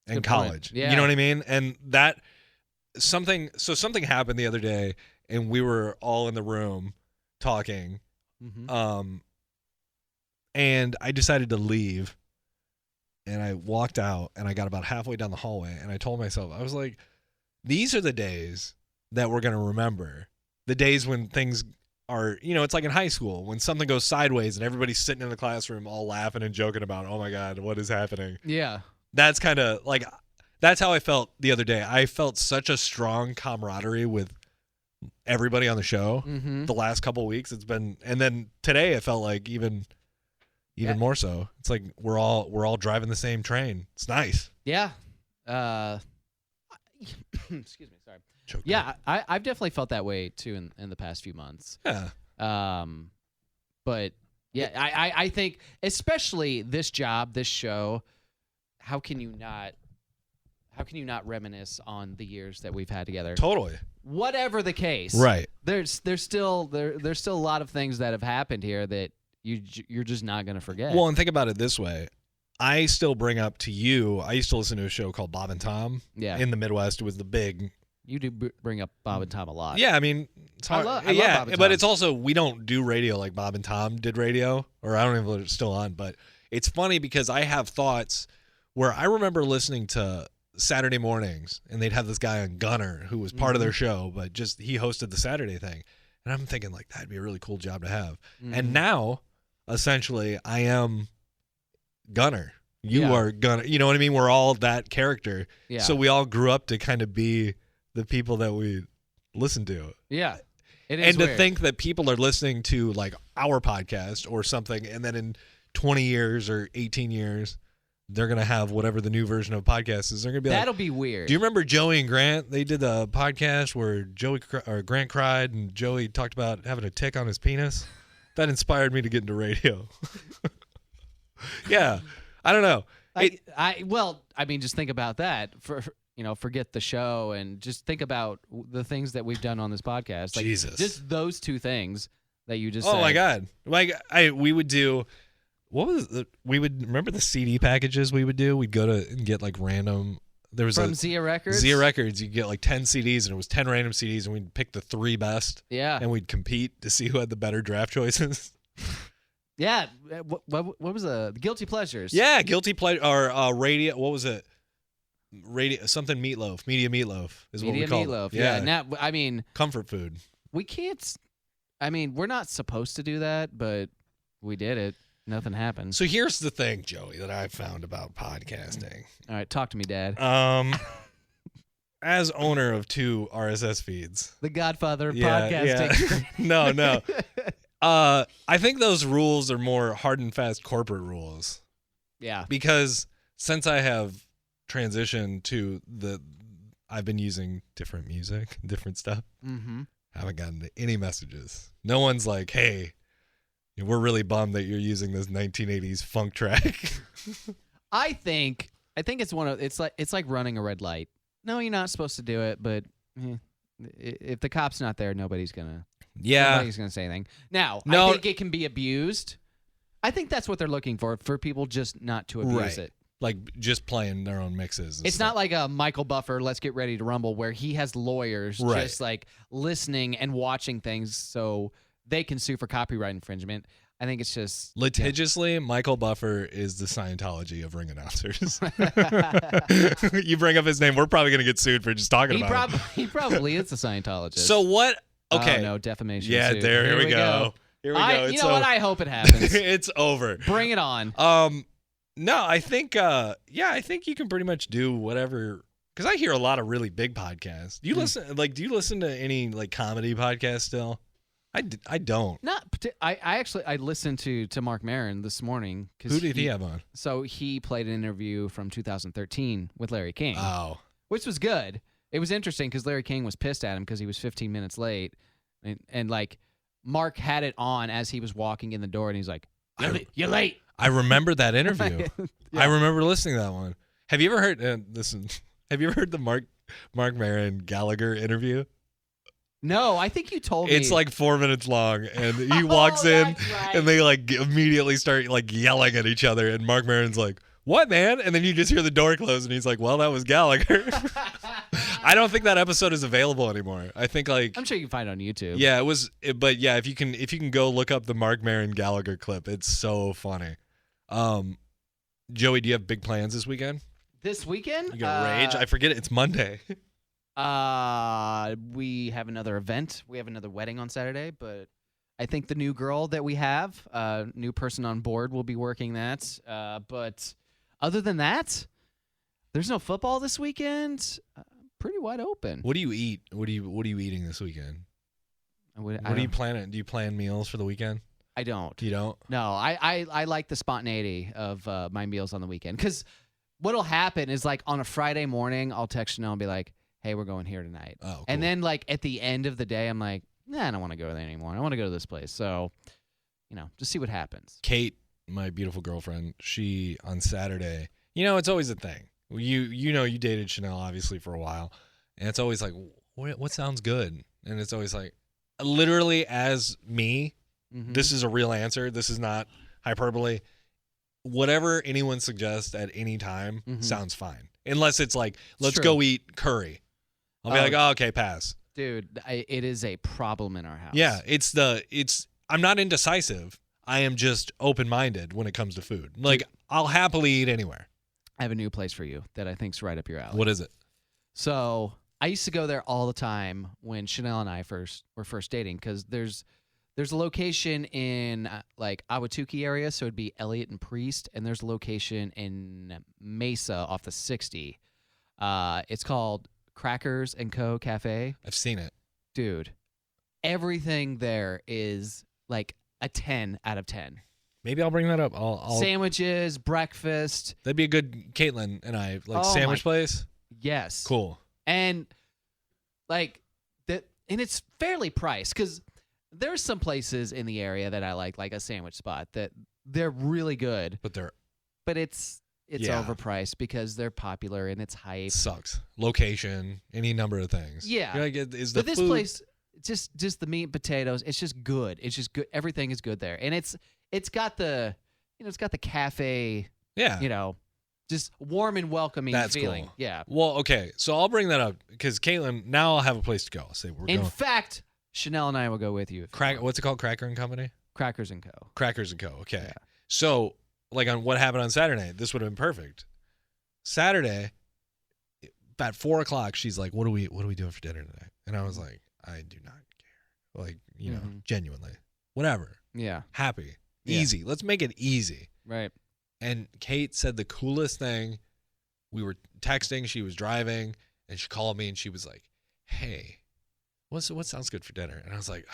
S3: and
S2: Good
S3: college.
S2: point. Yeah.
S3: You know what I mean? And something happened the other day, and we were all in the room talking.
S2: Mm-hmm.
S3: And I decided to leave, and I walked out, and I got about halfway down the hallway, and I told myself, I was like, these are the days that we're going to remember. The days when things are, it's like in high school when something goes sideways and everybody's sitting in the classroom all laughing and joking about, oh my God, what is happening?
S2: Yeah.
S3: That's kind of like, that's how I felt the other day. I felt such a strong camaraderie with everybody on the show the last couple of weeks. It's been, and then today I felt like even more so. It's like we're all driving the same train. It's nice.
S2: Yeah. Excuse me. Sorry.
S3: Choked
S2: Yeah,
S3: up.
S2: I've definitely felt that way too in the past few months.
S3: Yeah.
S2: But yeah, I think especially this job, this show, how can you not reminisce on the years that we've had together?
S3: Totally.
S2: Whatever the case,
S3: Right.
S2: There's still a lot of things that have happened here that you're just not gonna forget.
S3: Well, and think about it this way. I still bring up to you, I used to listen to a show called Bob and Tom.
S2: Yeah.
S3: In the Midwest. It was the big.
S2: You do bring up Bob and Tom a lot.
S3: Yeah, I mean, it's hard.
S2: I love Bob and
S3: but
S2: Tom.
S3: it's also, we don't do radio like Bob and Tom did radio, or I don't even know if it's still on, but it's funny because I have thoughts where I remember listening to Saturday mornings, and they'd have this guy on Gunner who was part of their show, but just he hosted the Saturday thing. And I'm thinking, like, that'd be a really cool job to have. And now, essentially, I am Gunner. You are Gunner. You know what I mean? We're all that character.
S2: Yeah.
S3: So we all grew up to kind of be the people that we listen to.
S2: Yeah. It is
S3: And to
S2: weird.
S3: think that people are listening to, like, our podcast or something, and then in 20 years or 18 years, they're going to have whatever the new version of a podcast is. They're going to be
S2: that'll
S3: like,
S2: be weird.
S3: do you remember Joey and Grant? They did a podcast where Grant cried and Joey talked about having a tick on his penis. That inspired me to get into radio. Yeah. I don't know.
S2: I mean, just think about that. Forget the show and just think about the things that we've done on this podcast. Like,
S3: Jesus.
S2: just those two things that you just
S3: Oh
S2: said.
S3: my God. Like we would do, we would remember the CD packages we would do. We'd go to and get like random. There was
S2: From Zia Records?
S3: Zia Records. You get like 10 CDs, and it was 10 random CDs, and we'd pick the 3 best.
S2: Yeah.
S3: And we'd compete to see who had the better draft choices.
S2: Yeah. What was the Guilty Pleasures?
S3: Yeah, guilty pleasure or radio. What was it? Radio something meatloaf. Media meatloaf is what we
S2: Media
S3: call
S2: Meatloaf.
S3: it.
S2: Yeah. Now, I mean,
S3: comfort food.
S2: we can't. I mean, we're not supposed to do that, but we did it. Nothing happened.
S3: So here's the thing, Joey, that I found about podcasting.
S2: All right, talk to me, Dad.
S3: As owner of 2 RSS feeds.
S2: The Godfather of podcasting.
S3: Yeah. No. I think those rules are more hard and fast corporate rules.
S2: Yeah.
S3: Because since I have transition to I've been using different music, different stuff.
S2: Mm-hmm.
S3: Haven't gotten any messages. No one's like, hey, we're really bummed that you're using this 1980s funk track.
S2: I think it's it's like running a red light. No, you're not supposed to do it, but if the cop's not there, nobody's gonna say anything. Now,
S3: No.
S2: I think it can be abused. I think that's what they're looking for people just not to abuse it.
S3: Like just playing their own mixes.
S2: It's not like a Michael Buffer, Let's Get Ready to Rumble, where he has lawyers just like listening and watching things so they can sue for copyright infringement. I think it's just
S3: litigiously, Michael Buffer is the Scientology of ring announcers. You bring up his name, we're probably gonna get sued for just talking about him.
S2: He probably is a Scientologist.
S3: So what? Okay,
S2: Oh, no, defamation.
S3: yeah,
S2: suit.
S3: here we go. Here we go.
S2: You know what? I hope it happens.
S3: It's over.
S2: Bring it on.
S3: No, I think I think you can pretty much do whatever, because I hear a lot of really big podcasts. Do you listen to any like comedy podcasts still? I don't.
S2: I listened to Mark Maron this morning.
S3: Who did he have on?
S2: So he played an interview from 2013 with Larry King.
S3: Oh.
S2: Which was good. It was interesting because Larry King was pissed at him because he was 15 minutes late. And like Mark had it on as he was walking in the door and he's like, you're late.
S3: I remember that interview.
S2: Yeah.
S3: I remember listening to that one. Have you ever heard have you ever heard the Mark Maron Gallagher interview?
S2: No, I think you told me.
S3: It's like 4 minutes long, and he walks in,
S2: right.
S3: and they like immediately start like yelling at each other, and Mark Maron's like, "What, man?" And then you just hear the door close, and he's like, "Well, that was Gallagher." I don't think that episode is available anymore. I think like
S2: I'm sure you can find it on YouTube.
S3: Yeah, it was, but yeah, if you can go look up the Mark Maron Gallagher clip, it's so funny. Joey, do you have big plans this weekend?
S2: This weekend?
S3: You gonna rage? I forget it's Monday.
S2: We have another event. We have another wedding on Saturday, but I think the new girl that we have, new person on board, will be working that. But other than that, there's no football this weekend. Pretty wide open.
S3: What do you eat? What are you eating this weekend? What are you planning? Do you plan meals for the weekend?
S2: I don't.
S3: You don't?
S2: No, I like the spontaneity of my meals on the weekend. Because what'll happen is like on a Friday morning, I'll text Chanel and be like, hey, we're going here tonight.
S3: Oh, cool.
S2: And then like at the end of the day, I'm like, nah, I don't want to go there anymore. I want to go to this place. So, just see what happens.
S3: Kate, my beautiful girlfriend, she on Saturday, it's always a thing. You dated Chanel obviously for a while, and it's always like, what sounds good? And it's always like, literally as me, this is a real answer. This is not hyperbole. Whatever anyone suggests at any time sounds fine, unless it's like, let's go eat curry. I'll be like, oh, okay, pass.
S2: Dude, it is a problem in our house.
S3: Yeah, I'm not indecisive. I am just open-minded when it comes to food. Like, I'll happily eat anywhere.
S2: I have a new place for you that I think's right up your alley.
S3: What is it?
S2: So I used to go there all the time when Chanel and I were first dating, because there's a location in like Ahwatukee area, so it'd be Elliott and Priest, and there's a location in Mesa off the 60. It's called Crackers and Co. Cafe.
S3: I've seen it.
S2: Dude, everything there is like a 10 out of 10.
S3: Maybe I'll bring that up. I'll
S2: Sandwiches, breakfast.
S3: That'd be a good Caitlin and I sandwich place.
S2: Yes.
S3: Cool.
S2: And like that, and it's fairly priced, because there's some places in the area that I like a sandwich spot that they're really good, but it's overpriced because they're popular and it's hype.
S3: Sucks. Location, any number of things.
S2: Yeah.
S3: You're like, is the
S2: But this
S3: food...
S2: place, just the meat and potatoes, it's just good. It's just good. Everything is good there, and it's got the cafe.
S3: Yeah.
S2: Just warm and welcoming feeling.
S3: Cool.
S2: Yeah.
S3: Well, okay, so I'll bring that up because Caitlin, now I'll have a place to go. I'll say we're going.
S2: In fact, Chanel and I will go with you.
S3: What's it called? Cracker and Company?
S2: Crackers and Co.
S3: Crackers and Co. Okay.
S2: Yeah.
S3: So, like on what happened on Saturday, this would have been perfect. Saturday, at 4:00, she's like, "What are we doing for dinner tonight?" And I was like, "I do not care." Like, genuinely, whatever.
S2: Yeah.
S3: Happy,
S2: Yeah.
S3: easy. Let's make it easy.
S2: Right.
S3: And Kate said the coolest thing. We were texting. She was driving, and she called me, and she was like, "Hey, what sounds good for dinner?" And I was like,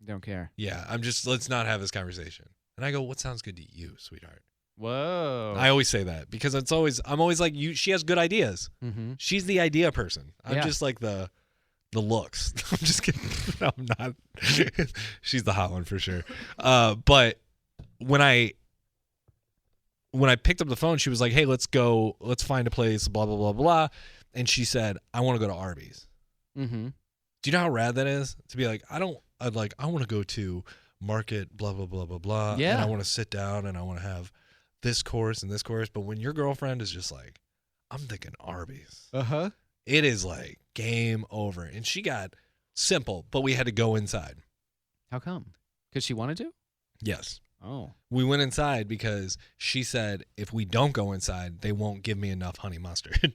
S2: Don't care.
S3: "Yeah, let's not have this conversation." And I go, "What sounds good to you, sweetheart?"
S2: Whoa.
S3: I always say that because I'm always like, she has good ideas.
S2: Mm-hmm.
S3: She's the idea person. I'm
S2: Yeah.
S3: just like the looks. I'm just kidding. No, I'm not. She's the hot one for sure. But when I picked up the phone, she was like, hey, let's find a place, blah, blah, blah, blah. And she said, I want to go to Arby's.
S2: Mm-hmm.
S3: Do you know how rad that is? To be like, I want to go to Market, blah, blah, blah, blah, blah.
S2: Yeah.
S3: And I want to sit down and I want to have this course and this course. But when your girlfriend is just like, I'm thinking Arby's.
S2: Uh-huh.
S3: It is like game over. And she got simple, but we had to go inside.
S2: How come? Because she wanted to?
S3: Yes.
S2: Oh.
S3: We went inside because she said if we don't go inside, they won't give me enough honey mustard.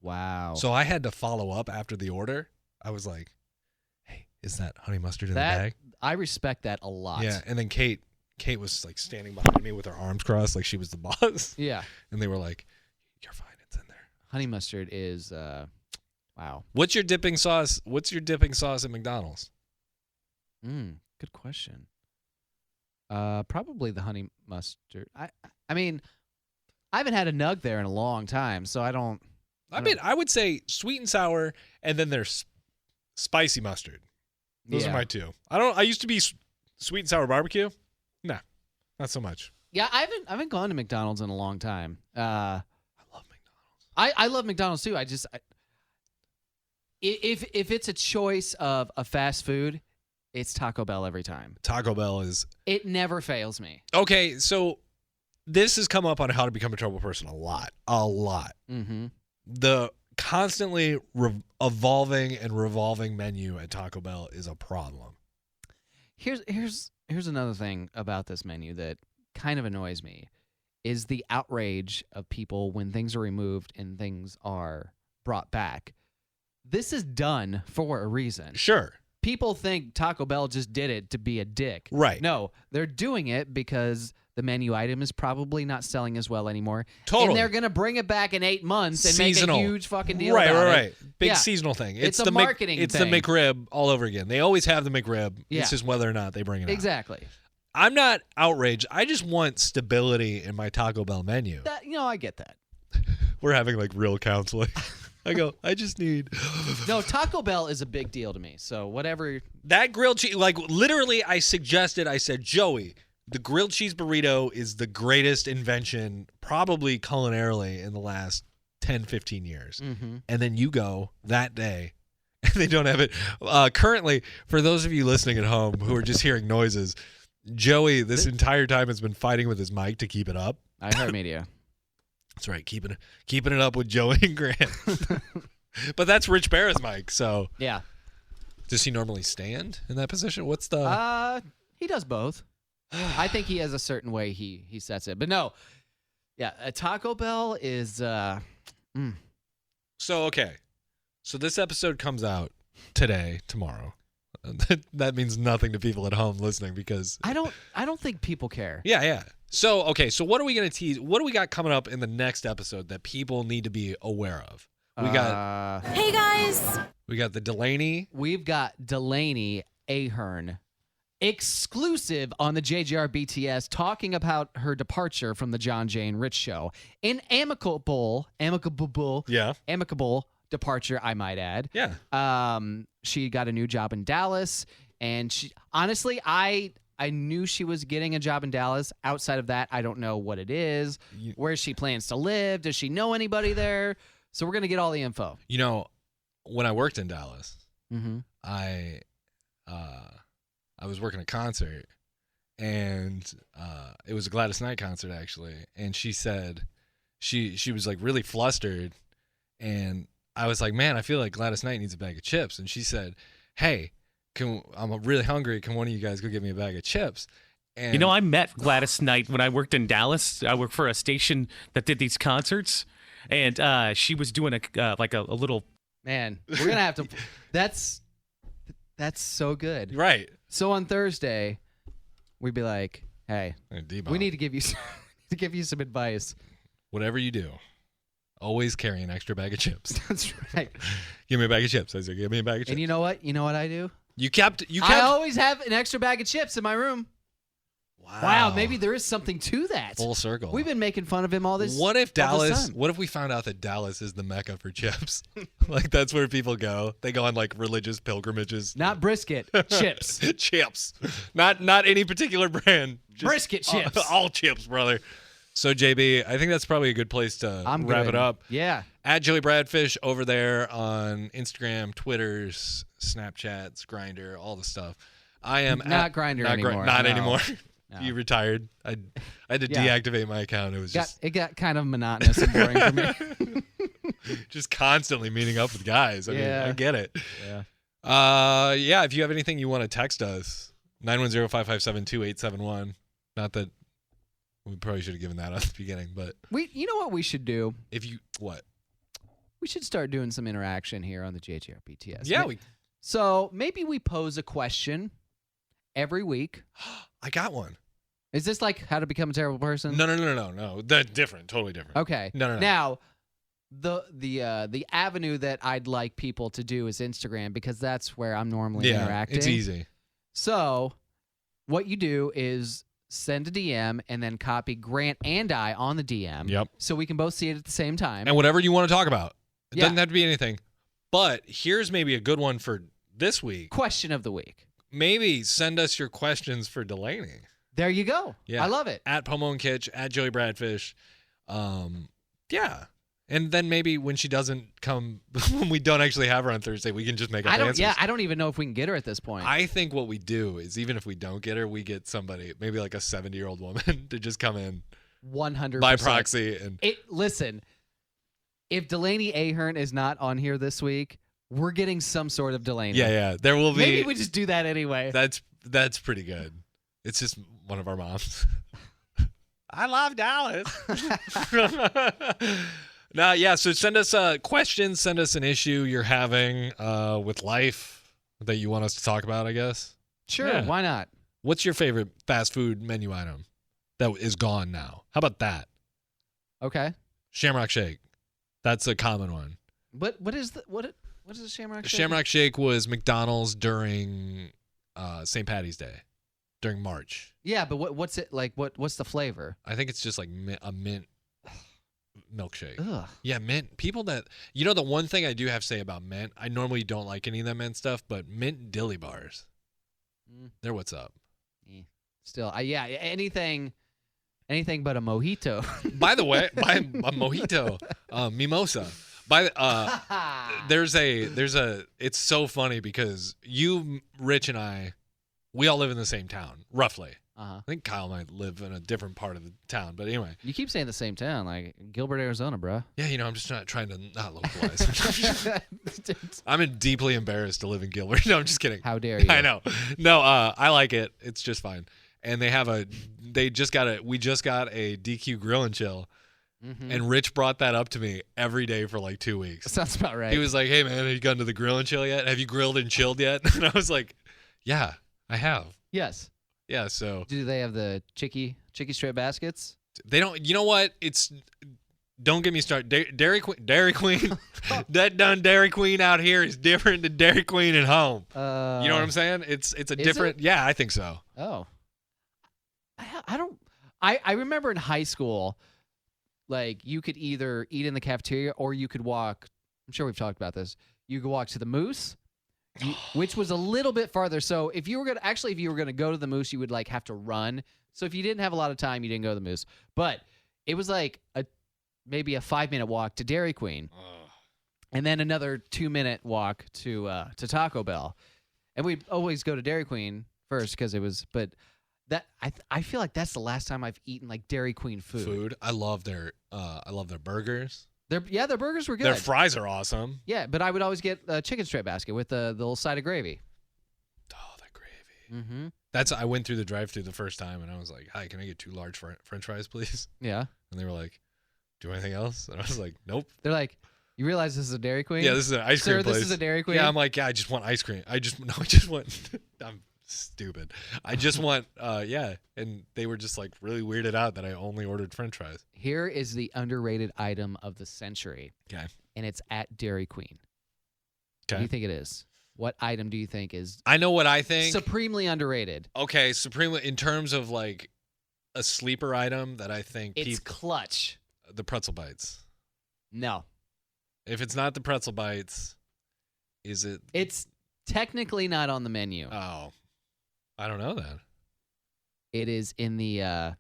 S2: Wow.
S3: So I had to follow up after the order. I was like, hey, is that honey mustard in the bag?
S2: I respect that a lot.
S3: Yeah. And then Kate was like standing behind me with her arms crossed like she was the boss.
S2: Yeah.
S3: And they were like, you're fine. It's in there.
S2: Honey mustard is, wow.
S3: What's your dipping sauce? What's your dipping sauce at McDonald's?
S2: Good question. Probably the honey mustard. I mean, I haven't had a nug there in a long time, so I don't.
S3: I would say sweet and sour, and then there's spicy mustard. Those are my two. I used to be sweet and sour barbecue. Nah, not so much.
S2: Yeah, I haven't gone to McDonald's in a long time.
S3: I love McDonald's.
S2: I love McDonald's too. If it's a choice of a fast food, it's Taco Bell every time.
S3: Taco Bell is.
S2: It never fails me.
S3: Okay, so this has come up on How to Become a Terrible Person a lot.
S2: Mm-hmm.
S3: The constantly evolving and revolving menu at Taco Bell is a problem.
S2: Here's another thing about this menu that kind of annoys me is the outrage of people when things are removed and things are brought back. This is done for a reason.
S3: Sure.
S2: People think Taco Bell just did it to be a dick.
S3: Right.
S2: No, they're doing it because the menu item is probably not selling as well anymore.
S3: Totally.
S2: And they're going to bring it back in 8 months and
S3: Seasonal.
S2: make a huge fucking deal about it.
S3: Right. Big
S2: Yeah.
S3: seasonal thing.
S2: It's a
S3: the
S2: marketing
S3: It's
S2: thing.
S3: the McRib all over again. They always have the McRib.
S2: Yeah.
S3: It's just whether or not they bring it out.
S2: Exactly.
S3: I'm not outraged. I just want stability in my Taco Bell menu.
S2: I get that.
S3: We're having like real counseling. I go, I just need.
S2: No, Taco Bell is a big deal to me. So whatever.
S3: That grilled cheese, like literally I said, Joey, the grilled cheese burrito is the greatest invention probably culinarily in the last 10, 15 years.
S2: Mm-hmm.
S3: And then you go that day and they don't have it. Currently, for those of you listening at home who are just hearing noises, Joey this entire time has been fighting with his mic to keep it up.
S2: iHeartMedia.
S3: That's right, keeping it up with Joey and Grant. But that's Rich Barrett's mic, so
S2: Yeah.
S3: does he normally stand in that position? What's the
S2: He does both. I think he has a certain way he sets it. But no. Yeah, a Taco Bell is
S3: So okay. So this episode comes out today, tomorrow. That means nothing to people at home listening because
S2: I don't think people care.
S3: Yeah. So okay, so what are we gonna tease? What do we got coming up in the next episode that people need to be aware of? We got
S6: Hey guys!
S3: we got the Delaney.
S2: We've got Delaney Ahern exclusive on the JJR BTS talking about her departure from the John Jay and Rich show. An amicable departure, I might add.
S3: Yeah.
S2: She got a new job in Dallas, and she honestly, I knew she was getting a job in Dallas. Outside of that, I don't know what it is, where she plans to live. Does she know anybody there? So we're gonna get all the info.
S3: You know, when I worked in Dallas,
S2: Mm-hmm.
S3: I was working a concert, and it was a Gladys Knight concert actually, and she said she was like really flustered, and I was like, man, I feel like Gladys Knight needs a bag of chips, and she said, hey, I'm really hungry. Can one of you guys go get me a bag of chips? And
S7: I met Gladys Knight when I worked in Dallas. I worked for a station that did these concerts, and she was doing a little.
S2: Man, we're gonna have to. That's so good.
S3: Right.
S2: So on Thursday, we'd be like, "Hey, we need to give you some advice."
S3: Whatever you do, always carry an extra bag of chips.
S2: That's right.
S3: Give me a bag of chips. I said, give me a bag of chips.
S2: And you know what? You know what I do?
S3: You kept.
S2: I always have an extra bag of chips in my room. Wow, maybe there is something to that.
S3: Full circle.
S2: We've been making fun of him all this.
S3: What if
S2: all this
S3: Dallas?
S2: time.
S3: What if we found out that Dallas is the mecca for chips? Like that's where people go. They go on like religious pilgrimages.
S2: Not brisket, chips.
S3: Chips, not any particular brand. Just
S2: Brisket chips.
S3: all chips, brother. So JB, I think that's probably a good place to
S2: I'm
S3: wrap
S2: good.
S3: it up.
S2: Yeah.
S3: At Joey Bradfish over there on Instagram, Twitters, Snapchats, Grindr, all the stuff. I am
S2: Not Grindr anymore.
S3: Not
S2: No.
S3: anymore.
S2: No.
S3: You retired. I had to
S2: Yeah.
S3: deactivate my account. It was
S2: It got kind of monotonous and boring for me.
S3: just constantly meeting up with guys. I mean,
S2: Yeah.
S3: I get it.
S2: Yeah.
S3: Yeah, if you have anything you want to text us, 910-557-2871. Not that we probably should have given that at the beginning, but
S2: You know what we should do?
S3: if you what?
S2: We should start doing some interaction here on the JJRPTS.
S3: Yeah,
S2: So maybe we pose a question every week.
S3: I got one.
S2: Is this like how to become a terrible person?
S3: No. That's different. Totally different.
S2: Okay.
S3: No.
S2: Now, the avenue that I'd like people to do is Instagram because that's where I'm normally
S3: Yeah,
S2: interacting.
S3: it's easy.
S2: So, what you do is send a DM and then copy Grant and I on the DM.
S3: Yep.
S2: So we can both see it at the same time.
S3: And whatever you want to talk about. It
S2: Yeah.
S3: doesn't have to be anything. But here's maybe a good one for this week.
S2: Question of the week.
S3: Maybe send us your questions for Delaney.
S2: There you go.
S3: Yeah.
S2: I love it.
S3: At Pomo and Kitch, at Joey Bradfish. Yeah. And then maybe when she doesn't come, when we don't actually have her on Thursday, we can just make up answers.
S2: I don't even know if we can get her at this point.
S3: I think what we do is even if we don't get her, we get somebody, maybe like a 70-year-old woman to just come in
S2: 100%
S3: by proxy. And
S2: Listen, if Delaney Ahern is not on here this week, we're getting some sort of Delaney.
S3: yeah, there will be.
S2: Maybe we just do that anyway.
S3: That's pretty good. It's just one of our moms. I love Dallas. No, yeah. So send us questions. Send us an issue you're having with life that you want us to talk about. I guess.
S2: Sure,
S3: Yeah.
S2: why not?
S3: What's your favorite fast food menu item that is gone now? How about that?
S2: Okay.
S3: Shamrock Shake. That's a common one.
S2: What is the Shamrock Shake?
S3: Shamrock Shake was McDonald's during St. Patty's Day, during March.
S2: Yeah, but what's it like? What's the flavor?
S3: I think it's just like a mint milkshake.
S2: Ugh.
S3: Yeah, mint. People that, you know, the one thing I do have to say about mint, I normally don't like any of that mint stuff, but mint dilly bars, they're what's up.
S2: Still, yeah, anything but a mojito.
S3: By the way, by a mojito, mimosa. There's a. It's so funny because you, Rich, and I, we all live in the same town, roughly.
S2: Uh-huh.
S3: I think Kyle might live in a different part of the town, but anyway.
S2: You keep saying the same town, like Gilbert, Arizona, bro.
S3: Yeah, you know, I'm just not trying to not localize. I'm deeply embarrassed to live in Gilbert. No, I'm just kidding.
S2: How dare you?
S3: I know. No, I like it. It's just fine. And we just got a DQ grill and chill.
S2: Mm-hmm.
S3: And Rich brought that up to me every day for like 2 weeks.
S2: Sounds about right.
S3: He was like, "Hey man, have you gone to the grill and chill yet? Have you grilled and chilled yet?" And I was like, "Yeah, I have."
S2: Yes.
S3: Yeah, so
S2: Do they have the chicky straight baskets?
S3: they don't. You know what? Don't get me started. Dairy Queen. That done Dairy Queen out here is different than Dairy Queen at home. You know what I'm saying? It's a different. Yeah, I think so.
S2: Oh. I remember in high school, like you could either eat in the cafeteria or you could walk. I'm sure we've talked about this. You could walk to the Moose, which was a little bit farther. So if you were gonna go to the Moose, you would like have to run. So if you didn't have a lot of time, you didn't go to the Moose. But it was like maybe a 5-minute walk to Dairy Queen, and then another 2-minute walk to Taco Bell, and we'd always go to Dairy Queen first because it was. But that I feel like that's the last time I've eaten like Dairy Queen food.
S3: I love their burgers.
S2: Their burgers were good.
S3: Their fries are awesome.
S2: Yeah, but I would always get a chicken straight basket with the little side of gravy.
S3: Oh, that gravy.
S2: Mm-hmm.
S3: I went through the drive-thru the first time, and I was like, "Hi, can I get 2 large French fries, please?"
S2: Yeah.
S3: And they were like, "Do anything else?" And I was like, "Nope."
S2: They're like, "You realize this is a Dairy Queen?"
S3: Yeah, this is an ice cream
S2: Sir,
S3: place.
S2: this is a Dairy Queen?
S3: Yeah, I'm like, "Yeah, I just want ice cream. I just want." I'm stupid. I just want, yeah. And they were just like really weirded out that I only ordered French fries.
S2: Here is the underrated item of the century.
S3: Okay.
S2: And it's at Dairy Queen. What do
S3: Okay.
S2: you think it is? What item do you think is
S3: I know what I think.
S2: supremely underrated?
S3: Okay, supremely in terms of like a sleeper item that I think
S2: It's clutch.
S3: the pretzel bites.
S2: No.
S3: If it's not the pretzel bites, is it?
S2: It's technically not on the menu.
S3: Oh, I don't know that.
S2: It is in the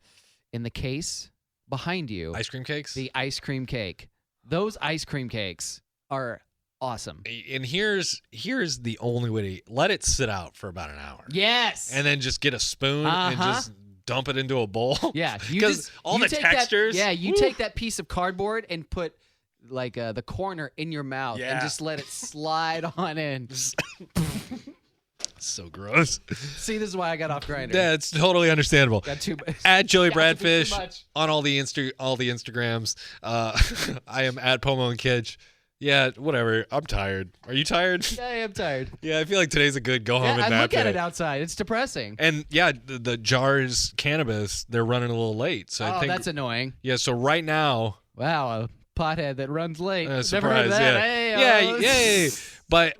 S2: case behind you.
S3: Ice cream cakes.
S2: The ice cream cake. Those ice cream cakes are awesome.
S3: And here's the only way to let it sit out for about an hour.
S2: Yes.
S3: And then just get a spoon and just dump it into a bowl.
S2: Yeah,
S3: because all the textures.
S2: You take that piece of cardboard and put like the corner in your mouth and just let it slide on in.
S3: So gross.
S2: See, this is why I got off Grindr.
S3: Yeah, it's totally understandable.
S2: Got too
S3: At Joey
S2: got to be too
S3: Bradfish
S2: much.
S3: on all the Instagrams. I am at Pomo and Kitch. Yeah, whatever. I'm tired. Are you tired?
S2: Yeah, I'm tired.
S3: Yeah, I feel like today's a good go home
S2: Yeah,
S3: and
S2: I
S3: nap
S2: look at
S3: day.
S2: it outside. It's depressing.
S3: And yeah, the jars cannabis, they're running a little late. So I think
S2: that's annoying.
S3: yeah. So right now,
S2: Wow, a pothead that runs late. Never
S3: surprise,
S2: heard of that.
S3: yeah,
S2: Hey,
S3: yay. But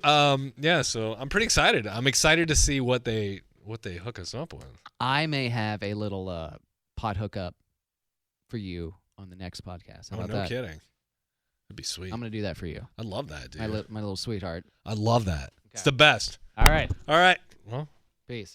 S3: yeah, so I'm pretty excited. I'm excited to see what they hook us up with.
S2: I may have a little pot hookup for you on the next podcast. How
S3: Oh,
S2: about
S3: no
S2: that?
S3: kidding. That'd be sweet.
S2: I'm gonna do that for you,
S3: I love that, dude.
S2: my little sweetheart.
S3: I love that. It's
S2: Okay.
S3: the best.
S2: All right,
S3: All right. Well.
S2: peace.